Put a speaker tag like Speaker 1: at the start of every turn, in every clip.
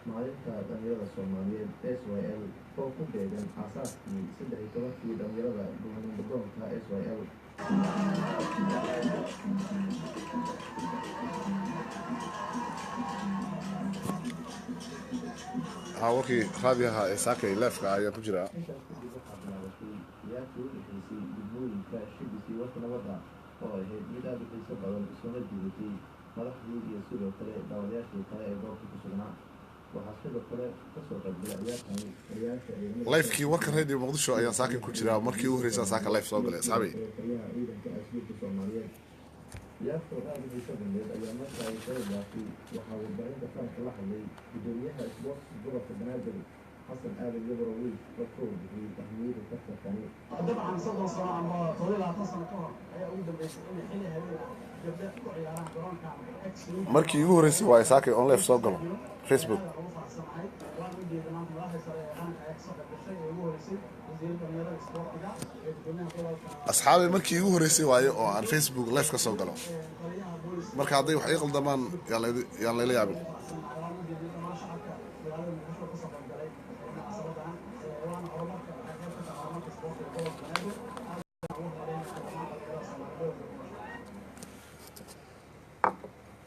Speaker 1: maalinta dhalinyarada Soomaaliyeed SYL oo ku beegan aasaaskii 13 dhalinyarada gobondoonka SYL
Speaker 2: warkii raadiyaha ee saakay leefka ayaa ku jira
Speaker 1: oo ahayd mid aad u xiiso badan isuna jiidatay madaxdii iyo sidoo kale daawadayaashii kale ee goobta ku sugnaa waxaa sidoo kale kasoo qaybgalay ciyaarta
Speaker 2: lifekii warka radio muqdisho ayaa saakay ku jira markii ugu horreysay saaka live soo galay asxaabay
Speaker 1: ciidanka asluubta Soomaaliyeed ciyaarta aad u xiiso badan ayaa markaa ay soo gaartay waxaa warbaahinta qaranka la hadlay gudoomiyaha sports gobolka Banaadir حسن آل الجبروي وكود في تحميل كفة ثانية.
Speaker 3: طبعا صدر صراع ما طويلة تصل كهر هي أودا بيسأل حين هذه جبدة عيارات درون كان
Speaker 2: markii ugu horeysay waa saakay on live soo galo Facebook asxaabay markii ugu horeysay waayo oo aan Facebook live ka soo galo marka haday wax ay qaldamaan yaan la yaabin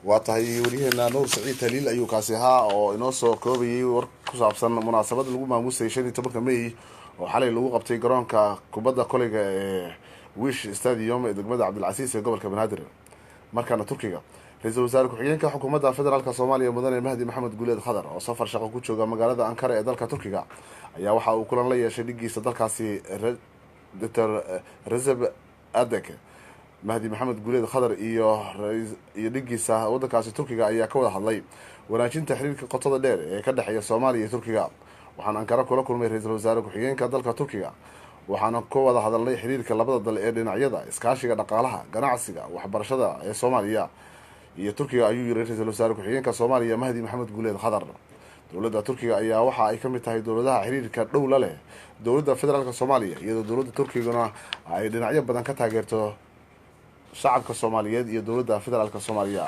Speaker 2: waa tahay wariyaheena Nuur Saciid Haliil ayuu kaasi ahaa oo inoo soo koobayay war ku saabsan munaasabad lagu maamusay 15 May oo xalay lagu qabtay garoonka kubadda koleyga ee Wish Stadium ee degmada Cabdilcasiis ee gobolka Banaadir markaana Turkiga ra'iisul wasaare ku-xigeenka xukuumadda federaalka Soomaaliya mudane Mahdi Maxamed Guuleed Khadar oo safar shaqo ku jooga magaalada Ankara ee dalka Turkiga ayaa waxa uu kulan la yeeshay dhigiisa dalkaasi Dr. Recep Tayyip Mahdi Maxamed Guuleed Khadar iyo dhigiisa waddankaasi Turkiga ayaa ka wada hadlay wanaajinta xiriirka qotada dheer ee ka dhaxeeya Soomaaliya iyo Turkiga waxaan Ankara kula kulmay ra'iisul wasaare ku-xigeenka dalka Turkiga waxaana ka wada hadalnay xiriirka labada dal ee dhinacyada iskaashiga dhaqaalaha ganacsiga waxbarashada ee Soomaaliya iyo Turkiga ayuu yiri ra'iisul wasaare ku-xigeenka Soomaaliya Mahdi Maxamed Guuleed Khadar dowladda Turkiga ayaa waxa ay ka mid tahay dowladaha xiriirka dhow la leh dowladda federaalka Soomaaliya iyadoo dowladda Turkiguna ay dhinacyo badan ka taageerto shacabka Soomaaliyeed iyo dowladda federaalka Soomaaliya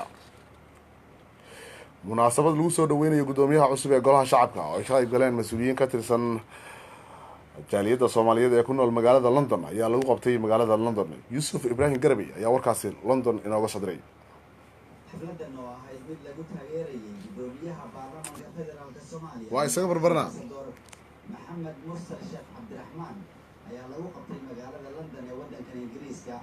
Speaker 2: munaasabad lagu soo dhaweynayo gudoomiyaha cusub ee golaha shacabka oo ay ka qayb galeen mas'uuliyiin ka tirsan jaaliyadda Soomaaliyeed ee ku nool magaalada London ayaa lagu qabtay magaalada London Yusuf Ibrahim Garbi ayaa warkaasi London inooga soo diray
Speaker 4: xafladan oo ahayd mid lagu taageerayay gudoomiyaha baarlamaanka federaalka Soomaaliya
Speaker 2: waa isaga barbarna
Speaker 4: Maxamed Mursal Sheekh Cabdiraxmaan ayaa lagu qabtay magaalada London ee waddanka Ingiriiska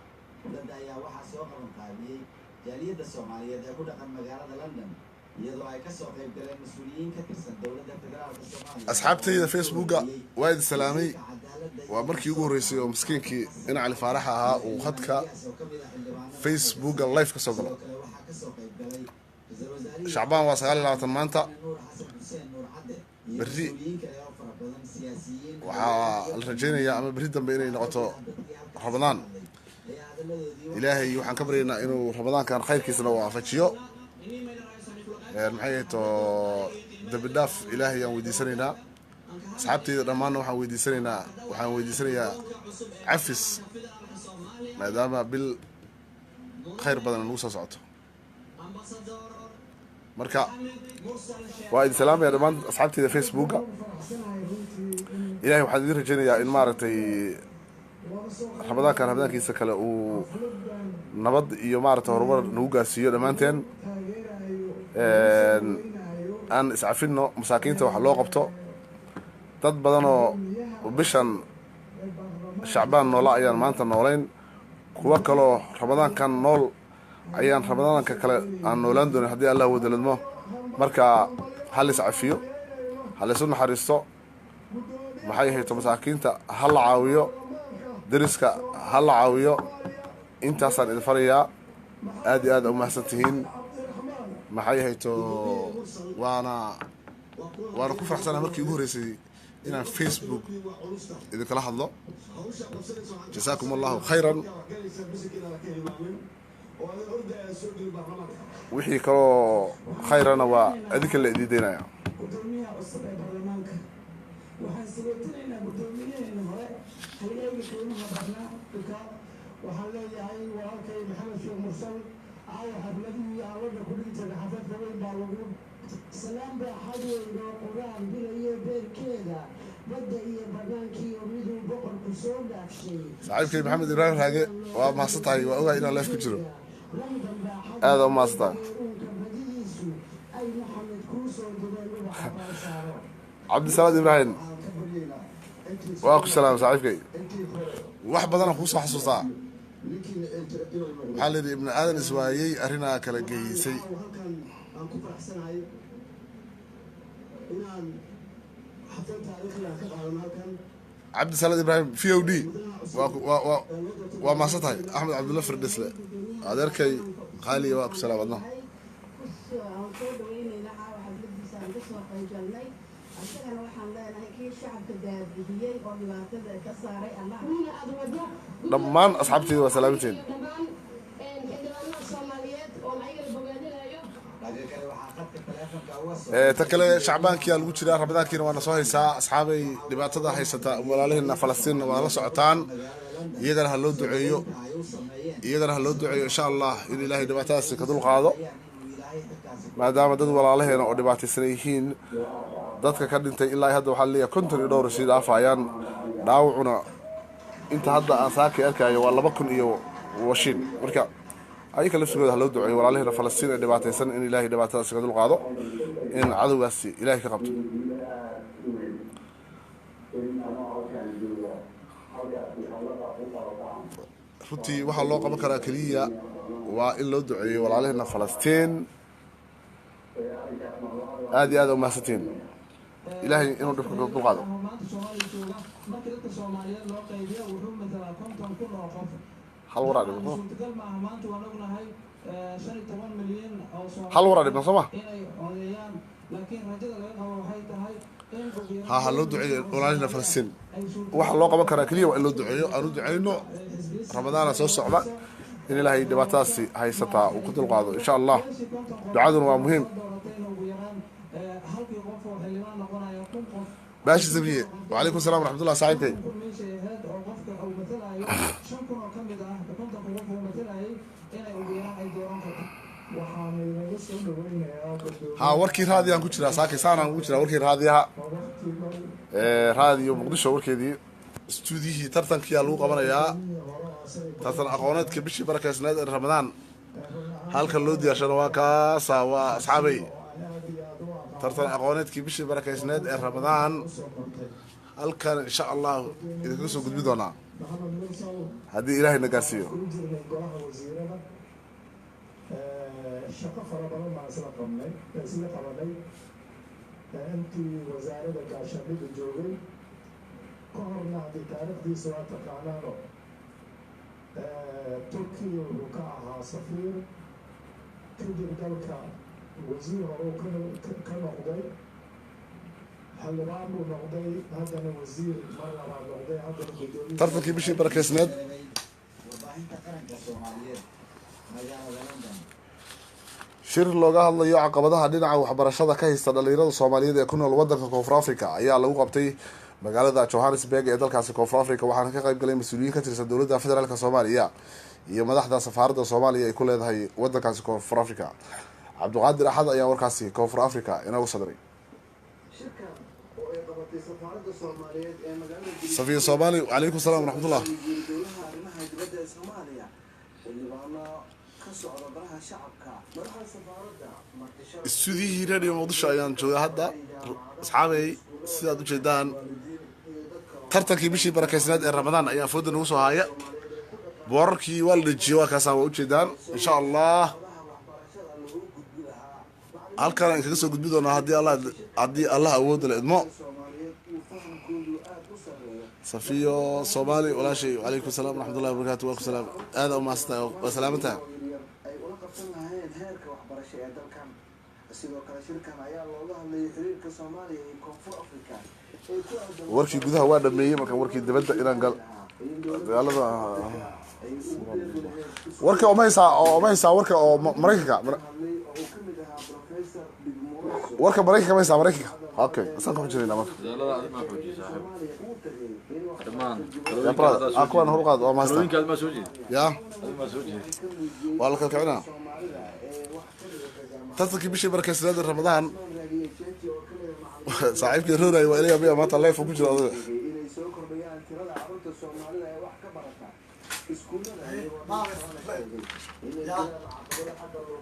Speaker 4: dadda ayaa waxaa soo qaban qaadiyay jaaliyadda Soomaaliyeed ee ku dhaqan magaalada London iyadoo ay ka soo qayb galeen mas'uuliyiin ka tirsan dowladda federaalka Soomaaliya
Speaker 2: asxaabtayda Facebooka waa idin salaamay waa markii ugu horeysay oo miskiinkii in Ali Faarax ahaa uu khadka Facebooka live ka soo galo Shacbaan waa 29 maanta berri waxaa la rajaynayaa ama berri dambe inay noqoto Ramadaan ilaahay waxaan ka baryaynaa inuu Ramadaankan khayrkiisana u waafajiyo maxay to dabdaaf ilaahay aan weydiisanaynaa asxaabtayda dhammaan waxaan weydiisanayaa cafis maadaama bil khayr badan nagu soo socoto marka waa idin salaamaya dhammaan asxaabtayda Facebooka ilaahay waxaan idin rajaynayaa in maaragtay Ramadaankiisa kale uu nabad iyo maaragtay horumar nagu gaarsiiyo dhamaanteen aan iscafino masaakiinta wax loo qabto dad badan oo bishan Shacbaan noola ayaan maanta noolayn kuwa kale Ramadaankan nool ayaan Ramadaanka kale aan noolaan doonin haddii Allah wadaladmo marka hal iscafiyo hal isu naxariisto maxay hayto masaakiinta hal caawiyo dariska hal caawiyo intaasaan idin farayaa aad iyo aad u mahadsantihiin maxay hayto waana ku faraxsanahay markii ugu horeysay inaan Facebook idin kala hadlo jasaakum Allahu khayran wixii kaloo khayrana waa adinka la idiideynaya.
Speaker 3: gudoomiyaha cusub ee baarlamaanka waxaan sagootinaynaa gudoomiyaheenna hore halyeeyga qiimaha badnaa dhulka waxaan leeyahay walaalkay maxamed sheekh mursal caawa xafladihii aawadha ku dhigtay xafadka weyn baa lagu salaam baa xadweyno quraan bilayo beerkeeda badda iyo banaankii oo miduu boqorku soo dhaafshay
Speaker 2: saaxiibkay maxamed ibraahim raage waa mahadsan tahay, waa ogahay inaan leef ku jiro. aad u mahadsan tahay cabdisalaad ibraahim, waa ku salaam saaxiibkay. wax badanaa kuu soo xasuustaa. waxaa la yidhi ibni aadan iswaayey arrinaa kala geeysay. cabdisalaad ibraahim v o d waa mahadsan tahay. axmed cabdulla firdhisle adeerkay qaaliya, waa ku salaam adna.
Speaker 5: asagana waxaan leenahay kii shacabka daadbixiyey oo dhibaatada ka saaray
Speaker 2: dhammaan asxaabteeda waa salaaminteen. ta kale shacbaankiyaa lagu jiraa, ramadaankiina waana soo haysaa. asxaabay dhibaatada haysata walaalaheena falastiinna waa la socotaan. iyagana ha loo duceeyo, insha allah in ilaahay dhibaatadaasi ka dulqaado, maadaama dad walaalaheena oo dhibaataysan yihiin. dadka ka dhintay ilaa hadda waxaa leeyahay 50 iyo dhowr sii dhaafayaan. dhaawacuna inta hadda aan saakay arkayo waa 2,000 iyo washin. marka ayka lafsigooda ha loo duceeyo walaalaheena Falastiin ee dhibaataysan, in ilaahay dhibaatadaas ka dulqaado, in cadawgaasi ilaahay ka qabto. runtii waxaa loo qaban karaa keliya waa in loo duceeyo walaalaheena Falastiin. aad iyo aad u mahadsantiin. ilaahay inuu dhibka ka dulqaado. hal waraa dhibno hal waraa dhibno soo ma ha loo duceeyo walaalaheena Falastiin. waxa loo qaban karaa keliya waa in loo duceeyo. aanu duceyno ramadaana soo socda in ilaahay dhibaatadaasi haysataa uu ka dulqaado insha allah. ducaduna waa muhiim. باشا زبيه وعليكم السلام ورحمه الله صاحبتي. ها وركي راديو aan ku jiraa saakay saanaan ugu jiraa warkii raadiyaha raadiyo muqdisho warkeedii stuudiyihii tartankii lagu qabanayaa tartan aqooneedka bishii barakaysnayd ee ramadaan halka loo diyaarshado waa kaasa waa asxaabay tartan aqooneedkii bishii barakaysnayd ee ramadaan halkan insha allah idinkaga soo gudbi doonaa haddii ilaahay na gaarsiiyo.
Speaker 3: shaqo fara badan baan isla qabanay intii wasaaradda gaashaandhigga joogay ka horna haddii taariikhdiisa waa taqaanaano turkiya wuxuu ka ahaa safiir, kadib dalka wasiir horuu ka noqday, xildhibaan buu noqday, haddana wasiir mar labaad noqday, haddana gudoomiye.
Speaker 2: tartankii bishii barakaysnayd shir looga hadlayo caqabadaha dhinaca waxbarashada ka haysta dhalinyarada Soomaaliyeed ee ku nool wadanka Koonfur Afrika ayaa lagu qabtay magaalada Johannesburg ee dalkaasi Koonfur Afrika. waxaana ka qayb galay mas'uuliyiin ka tirsan dowladda federaalka Soomaaliya iyo madaxda safaaradda Soomaaliya ay ku leedahay wadankaasi Koonfur Afrika. Cabduqaadir Axad ayaa warkaasi Koonfur Afrika inoo sadray.
Speaker 3: shirka oo ay qabatay safaaradda Soomaaliyeed ee magaalada
Speaker 2: Safiya Soomaali, waalaikum salaam waraxmatullah. استوديو راديو مقدشو ayaan joogaa hadda. asxaabay sidaad u jeedaan tartankii bishii barakaysnayd ee ramadaan ayaa fooda nagu soo haya. boorarkii waa la dhejiyay, waa kaasaan waa u jeedaan. insha allah halkan aan kaga soo gudbi doonaa haddii allah awood la idmo. safiyo Soomaali walaashay, waalaikum salaam waraxmatullahi wabarakaatu. waa ku salaam aada u maastaa waa salaamantaa. warkii gudaha waa dhameeyay, marka warkii dibadda inaan gal dagaalada warka omeysa warka oo Mareykanka warka Mareykanka maysa Mareykanka okay asan ku jirina marka
Speaker 6: dagaalada aad ma xoojin saaxiib dhamaan
Speaker 2: ya brother aquan horqad oo maasta
Speaker 6: talooyinka ma soo jeed
Speaker 2: ya
Speaker 6: ma soo jeed
Speaker 2: wala ka kacina تذكر بشي بركة سنة رمضان صاحبك الروري وإليه بيها ما طلعي فوق جرى هذا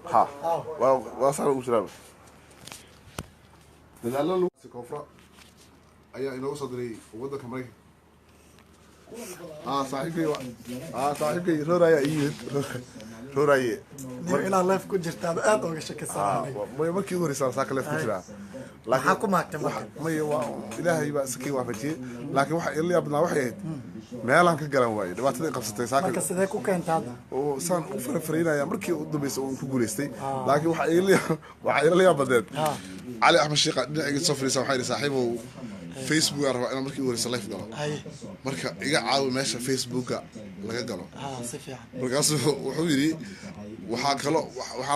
Speaker 2: ها وصار وشرب لأن الله سكوفرة أي إنه صدري وده كمري صاحبك الروري أيه روري
Speaker 7: إلى لايف كجرت هذا أدوك شكل صار
Speaker 2: ما كي يوري صار ساكن لايف كجرا لكن
Speaker 7: حكم أكتم
Speaker 2: ما إلهي بقى سكي وافجي لكن واحد اللي أبنا واحد ما لان كجرا وايد ما تدري قصتي ساكن
Speaker 7: مركز ذاك كنت هذا
Speaker 2: وصان فرينا يا مركي ودبيس وكجوليستي لكن واحد اللي أبدت علي أحمد الشيخ نعيد صفري سوحيري صاحبه فيسبوك أنا مركي يوري صلاف قالوا مركا إيجا عاوي ماشى فيسبوك laga galo
Speaker 7: si fiican
Speaker 2: markaas wuxuu yiri waxa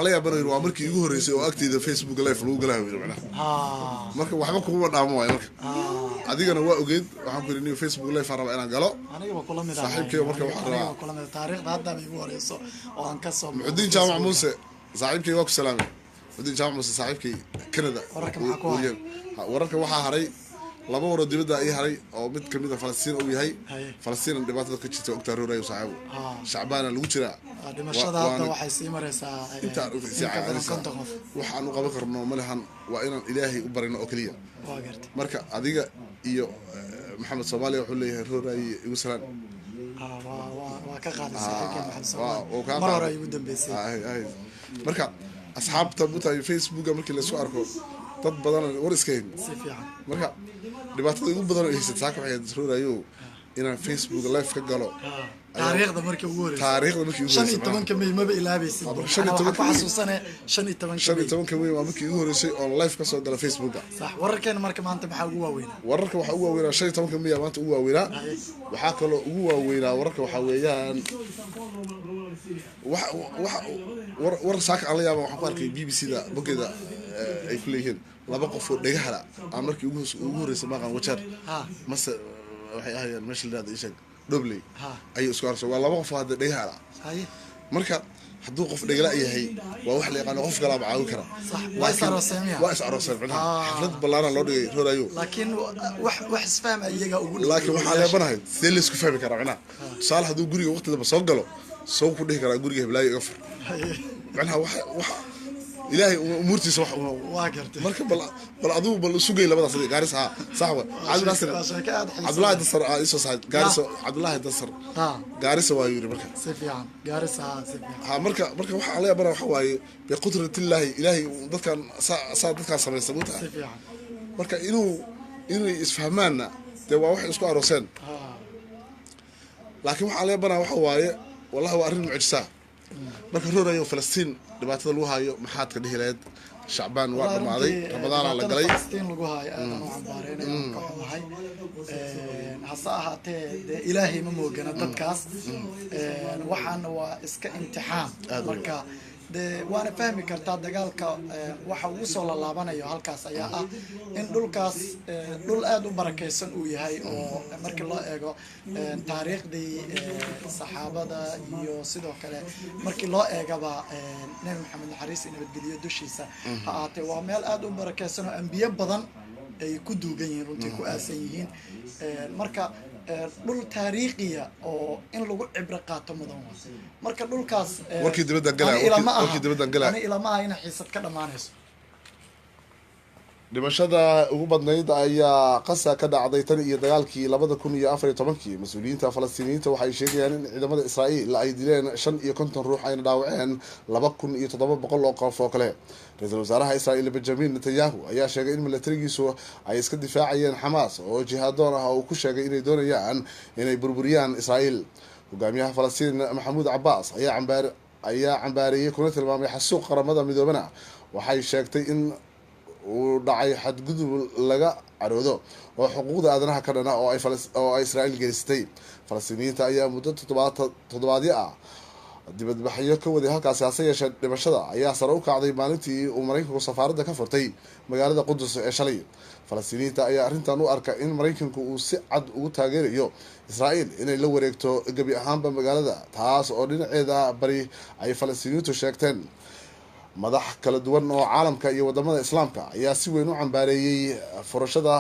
Speaker 2: la yaabay waa markii ugu horeysay oo agteeda Facebook live lagu galaayo macnaha marka waxba kuuma dhaamo way marka adigana waa ogeed waxaan ku yiri Facebook live raba inaan galo
Speaker 7: aniga kula mid ah
Speaker 2: saaxiibkay marka waxa rabaa
Speaker 7: kula mid taariikhda hadda ay ugu horeyso oo aan ka soo
Speaker 2: Muxuddin Jaamac Muuse saaxiibkay waa ku salaamay Muxuddin Jaamac Muuse saaxiibkay Canada wararka waxa haray laba waro dibadda ay haray oo mid kamid ah Falastiin uu yahay Falastiin dhibaatada ka jirta October Roray saaxiib Shacbaan lagu jira
Speaker 7: dhimashada hadda waxay sii mareysaa
Speaker 2: inta waxaan u qaban karno malahan waa inaan Ilaahay u barino oo kaliya marka adiga iyo Maxamed Soomaali wuxuu leeyahay Roray igu salaan
Speaker 7: waa ka qaaday saaxiibkay Maxamed Soomaali mar hore ugu dambeysay
Speaker 2: marka asxaabta mutay Facebook markii la soo arko dad badan war iskeen
Speaker 7: si fiican
Speaker 2: marka dhibaatada ugu badan ay haysataa ka waxay Rorayo inaan Facebook live ka galo
Speaker 7: taariikhda markii ugu horeysay 15 May ma ilaabaysid 15 xasuusane 15
Speaker 2: May waa markii ugu horeysay oo live ka soo gala Facebook
Speaker 7: sax wararkeena marka maanta maxaa ugu waaweynaa
Speaker 2: wararka waxa ugu waaweynaa 15 May maanta ugu waaweynaa waxa kale ugu waaweynaa wararka waxa weeyaan war saaka aan la yaabo waxaan ku arkay BBC-da bogeeda ay ku leeyihiin laba qof oo dhagaha aan markii ugu horeysay maqan wajar mase waxay ahaayeen meesha la isha dobley ay isku arso waa laba qof oo hadda dhagaha marka hadduu qof dhagala yahay waa wax la yaqaan qof kala caawin kara waa is aroosay xaflad ballaaran loo dhigay Rorayo
Speaker 7: laakiin wax isfahm iyaga ugu
Speaker 2: laakiin waxa la banahay si la isku fahmi kara macna saal hadduu guriga waqtiga soo galo soo ku dhihi kara guriga heblaay iga fur macna wax إلهي أمورتي صح
Speaker 7: واقرت
Speaker 2: مركب بل أدو بل سوقي لبضع صديق قارس ها صح عبد الناصر عبد الله دسر إيش صحيح قارس عبد الله دسر قارس وايوري مركب
Speaker 7: سفيان قارس سفيان
Speaker 2: ها مركب وح عليه برا وحواي بقدرة الله إلهي ضد كان صاد كان سمي سموتها
Speaker 7: سفيان
Speaker 2: مركب إنه يفهمنا ده واحد يسكو عروسين لكن وح عليه برا وحواي والله هو أرين معجزة marka Rorayo Falastiin dhibaatada lagu hayo maxaad ka dhihileed Shacbaan waa dhamaaday Ramadaan la galay
Speaker 7: Falastiin lagu hayo aad u cambaareen ka xumahay hasa ahaatee Ilaahay ma moogana dadkaas waxaan waa iska imtixaan marka waana fahmi kartaa dagaalka waxa uu soo laabanayo halkaas ayaa ah in dhulkaas dhul aad u barakeysan uu yahay oo markii loo eego taariikhdii saxaabada iyo sidoo kale markii loo eegaba Nabi Maxamed naxariis iyo nabadgelyo dushiisa ha ahaatee waa meel aad u barakeysan oo anbiyo badan ay ku duugan yihiin runtii ku aasan yihiin marka dhul taariikhiya oo in lagu cibro qaato mudan marka dhulkaas
Speaker 2: warkii dibadda galay
Speaker 7: ila ma ayna xiisad ka dhamaanayso
Speaker 2: dhimashada ugu badnayd ayaa qasa ka dhacday tan iyo dagaalkii 2014 mas'uuliyiinta Falastiiniyiinta waxay sheegayaan in ciidamada Israa'iil ay dileen 55 ruux ayna dhaawaceen 2700 oo qof oo kale ra'iisul wasaaraha Israa'iil Benjamin Netanyahu ayaa sheegay in militarigiisu ay iska difaacayeen Hamas oo jihaadoon ah oo ku sheegay inay doonayaan inay burburiyaan Israa'iil hogaamiyaha Falastiin Mahmoud Abbas ayaa cambaariyay kuna tilmaamay xasuuq qaramada midoobana waxay sheegtay in uu dhacay xadgudub laga caroodo oo xuquuqda aadanaha ka dhana oo ay Israa'iil gelisatay. Falastiiniyiinta ayaa muddo toddobaadyo ah dibadbaxyo ka waday halkaasi, hase yeeshee dhimashada ayaa sare u kacday maalintii uu Maraykanku safaaradda ka furtay magaalada Qudus ee shalay. Falastiiniyiinta ayaa arrintan u arka in Maraykanku uu si cad ugu taageerayo Israa'iil inay la wareegto gebi ahaanba magaalada, taas oo dhinaceeda bari ay Falastiiniyiintu sheegteen. Madax kala duwan oo caalamka iyo wadamada islaamka ayaa si weyn u cambaareeyay furashada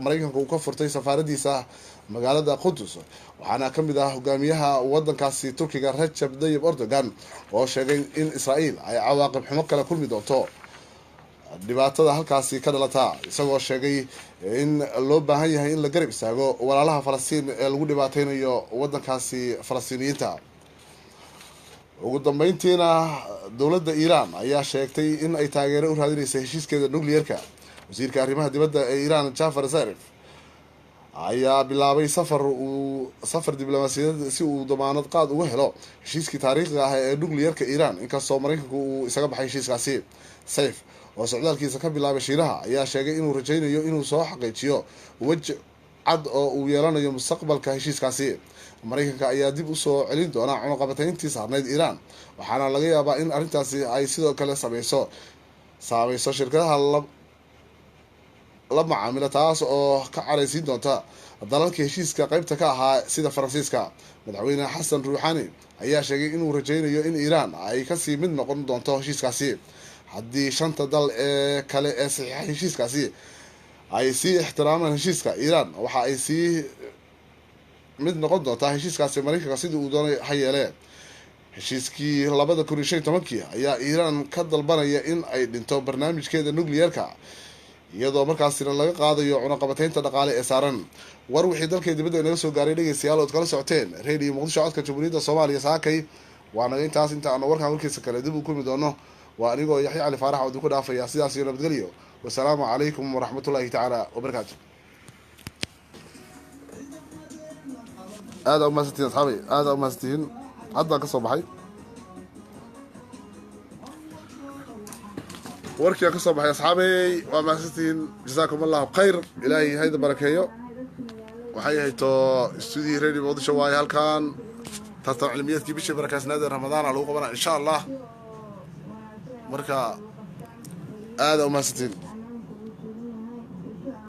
Speaker 2: Maraykanku uu ka furtay safaaradiisa magaalada Qudus, waxaana ka mid ah hogaamiyaha wadankaasi Turkiga Recep Tayyip Erdogan oo sheegay in Israa'iil ay cawaaqib xumo kala kulmi doonto dhibaatada halkaasi ka dhalata, isagoo sheegay in loo baahan yahay in la garab istaago walaalaha Falastiin ee lagu dhibaateynayo wadankaasi Falastiiniyiinta. ugu dambeyntiina dowladda Iiraan ayaa sheegtay in ay taageero u raadinayso heshiiskeeda nukliyeerka. Wasiirka arrimaha dibadda ee Iiraan Jafar Zarif ayaa bilaabay safar diblomaasiyadeed si uu damaanad qaad uga helo heshiiskii taariikhiga ah ee nukliyeerka Iiraan, inkastoo Maraykanku uu isaga baxay heshiiskaasi. Saif oo socdaalkiisa ka bilaabay Shiinaha ayaa sheegay inuu rajaynayo inuu soo xaqiijiyo waji cad oo uu yeelanayo mustaqbalka heshiiskaasi. Maraykanka ayaa dib u soo celin doona cunaqabatayntii saarneyd Iiraan, waxaana laga yaabaa in arrintaasi ay sidoo kale saameyso shirkadaha la macaamila, taas oo ka caraysiin doonta dalalka heshiiska qaybta ka ahaa sida Faransiiska. Madaxweyne Xasan Ruuxaani ayaa sheegay inuu rajaynayo in Iiraan ay kasii mid noqon doonto heshiiskaasi haddii shanta dal ee kale ee saxiixa heshiiskaasi ay sii ixtiraamaan heshiiska. Iiraan waxa ay sii mid noqon doontaa heshiiskaasi Maraykanka sidii uu doonay ha yeelee. Heshiiskii 2015 ayaa Iiraan ka dalbanaya in ay dhinto barnaamijkeeda nukliyeerka, iyadoo markaasina laga qaadayo cunaqabataynta dhaqaale ee saaran. War wixii dalka dibadda inaga soo gaaray dhegeystayaal ood kala socoteen Radio Muqdisho codka Jamhuuriyadda Soomaaliya saakay waana intaas. Inta aan warkan warkiisa kale dib u kulmi doono waa anigoo Yaxya Cali Faarax oo ku dhaafaya sidaas iyo nabadgelyo. Wassalaamu calaykum waraxmatullaahi tacaala wabarakaatu. aad u mahadsantihiin asxaabay, aad u mahadsantihiin. Haddaan ka soo baxay warkii ka soo baxay asxaabay, waa mahadsantihiin. Jazaakum allahu khayr, ilaahay hayda barakeeyo. waxay hayto studio Radio Muqdisho waaye halkan tartan cilmiyeedkii bishii barakaysnayd ee Ramadaan lagu qabanaa insha Allah. marka aad u mahadsantihiin.